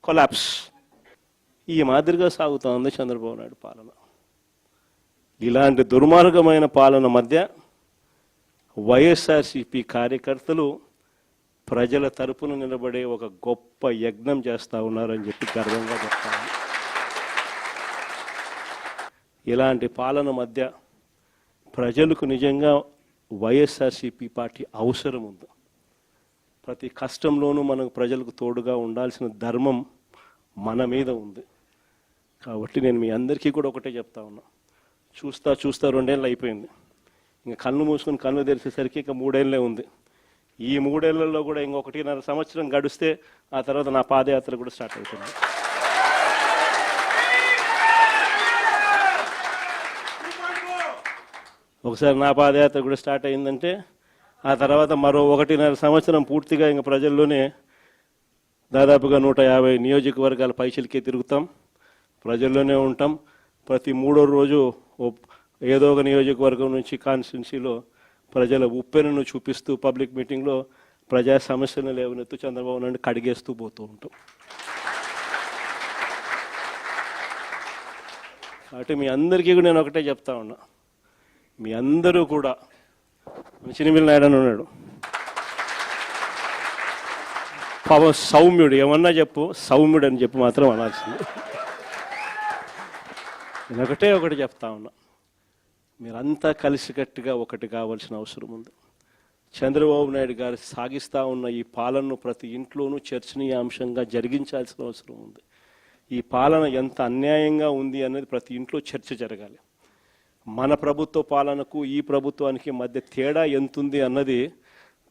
Collapse. ఈ మాదిరిగా సాగుతూ ఉంది చంద్రబాబు నాయుడు పాలన. ఇలాంటి దుర్మార్గమైన పాలన మధ్య వైఎస్ఆర్సీపీ కార్యకర్తలు ప్రజల తరపున నిలబడే ఒక గొప్ప యజ్ఞం చేస్తూ ఉన్నారని చెప్పి గర్వంగా చెప్తాను. ఇలాంటి పాలన మధ్య ప్రజలకు నిజంగా వైఎస్ఆర్సీపీ పార్టీ అవసరం ఉంది. ప్రతి కష్టంలోనూ మనకు ప్రజలకు తోడుగా ఉండాల్సిన ధర్మం మన మీద ఉంది. కాబట్టి నేను మీ అందరికీ కూడా ఒకటే చెప్తా ఉన్నా, చూస్తా 2 ఏళ్ళు అయిపోయింది. ఇంకా కళ్ళు మూసుకుని కళ్ళు తెరిచేసరికి ఇంకా 3 ఏళ్ళే ఉంది. ఈ 3 ఏళ్లలో కూడా ఇంకొకటి 1.5 సంవత్సరం గడిస్తే ఆ తర్వాత నా పాదయాత్ర కూడా స్టార్ట్ అవుతుంది. ఒకసారి నా పాదయాత్ర కూడా స్టార్ట్ అయిందంటే ఆ తర్వాత మరో 1.5 సంవత్సరం పూర్తిగా ఇంకా ప్రజల్లోనే దాదాపుగా 150 నియోజకవర్గాల పైచిలకే తిరుగుతాం, ప్రజల్లోనే ఉంటాం. ప్రతి 3వ రోజు ఏదో ఒక నియోజకవర్గం నుంచి కాన్స్టిట్యున్సీలో ప్రజల ఉప్పెనను చూపిస్తూ పబ్లిక్ మీటింగ్లో ప్రజా సమస్యలను లేవనెత్తు చంద్రబాబు నాయుడు కడిగేస్తూ పోతూ ఉంటాం. కాబట్టి మీ అందరికీ కూడా నేను ఒకటే చెప్తా ఉన్నా, మీ అందరూ కూడా చినిమిల్ నాయుడు అని ఉన్నాడు, పాపం సౌమ్యుడు, ఏమన్నా చెప్పు సౌమ్యుడు అని చెప్పి మాత్రం అనాల్సింది. నేను ఒకటి చెప్తా ఉన్నా, మీరంతా కలిసికట్టుగా ఒకటి కావాల్సిన అవసరం ఉంది. చంద్రబాబు నాయుడు గారు సాగిస్తూ ఉన్న ఈ పాలనను ప్రతి ఇంట్లోనూ చర్చనీయాంశంగా జరిగించాల్సిన అవసరం ఉంది. ఈ పాలన ఎంత అన్యాయంగా ఉంది అనేది ప్రతి ఇంట్లో చర్చ జరగాలి. మన ప్రభుత్వ పాలనకు ఈ ప్రభుత్వానికి మధ్య తేడా ఎంతుంది అన్నది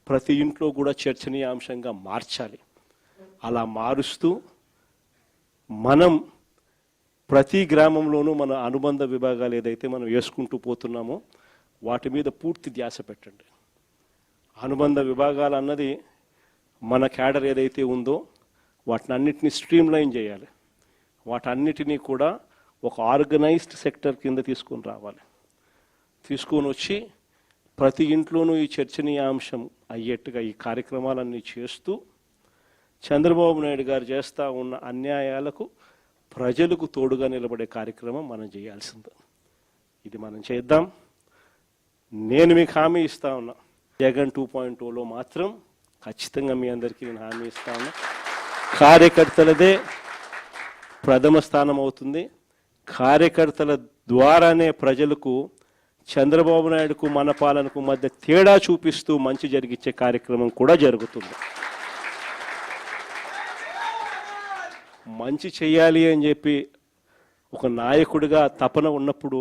ప్రతి ఇంట్లో కూడా చర్చనీయాంశంగా మార్చాలి. అలా మారుస్తూ మనం ప్రతి గ్రామంలోనూ మన అనుబంధ విభాగాలు ఏదైతే మనం వేసుకుంటూ పోతున్నామో వాటి మీద పూర్తి ధ్యాస పెట్టండి. అనుబంధ విభాగాలు అన్నది మన క్యాడర్ ఏదైతే ఉందో వాటిని అన్నిటినీ స్ట్రీమ్లైన్ చేయాలి. వాటన్నిటినీ కూడా ఒక ఆర్గనైజ్డ్ సెక్టర్ కింద తీసుకొని రావాలి. తీసుకొని వచ్చి ప్రతి ఇంట్లోనూ ఈ చర్చనీయాంశం అయ్యేట్టుగా ఈ కార్యక్రమాలన్నీ చేస్తూ చంద్రబాబు నాయుడు గారు చేస్తూ ఉన్న అన్యాయాలకు ప్రజలకు తోడుగా నిలబడే కార్యక్రమం మనం చేయాల్సింది. ఇది మనం చేద్దాం. నేను మీకు హామీ ఇస్తా ఉన్నా, జగన్ 2.0లో మాత్రం ఖచ్చితంగా మీ అందరికీ నేను హామీ ఇస్తా ఉన్నా, కార్యకర్తలదే ప్రథమ స్థానం అవుతుంది. కార్యకర్తల ద్వారానే ప్రజలకు చంద్రబాబు నాయుడుకు మన పాలనకు మధ్య తేడా చూపిస్తూ మంచి జరిగించే కార్యక్రమం కూడా జరుగుతుంది. మంచి చేయాలి అని చెప్పి ఒక నాయకుడిగా తపన ఉన్నప్పుడు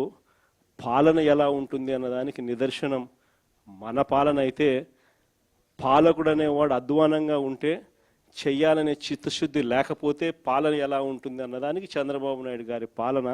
పాలన ఎలా ఉంటుంది అన్నదానికి నిదర్శనం మన పాలన అయితే, పాలకుడు అనేవాడు అధ్వానంగా ఉంటే చెయ్యాలనే చిత్తశుద్ధి లేకపోతే పాలన ఎలా ఉంటుంది అన్నదానికి చంద్రబాబు నాయుడు గారి పాలన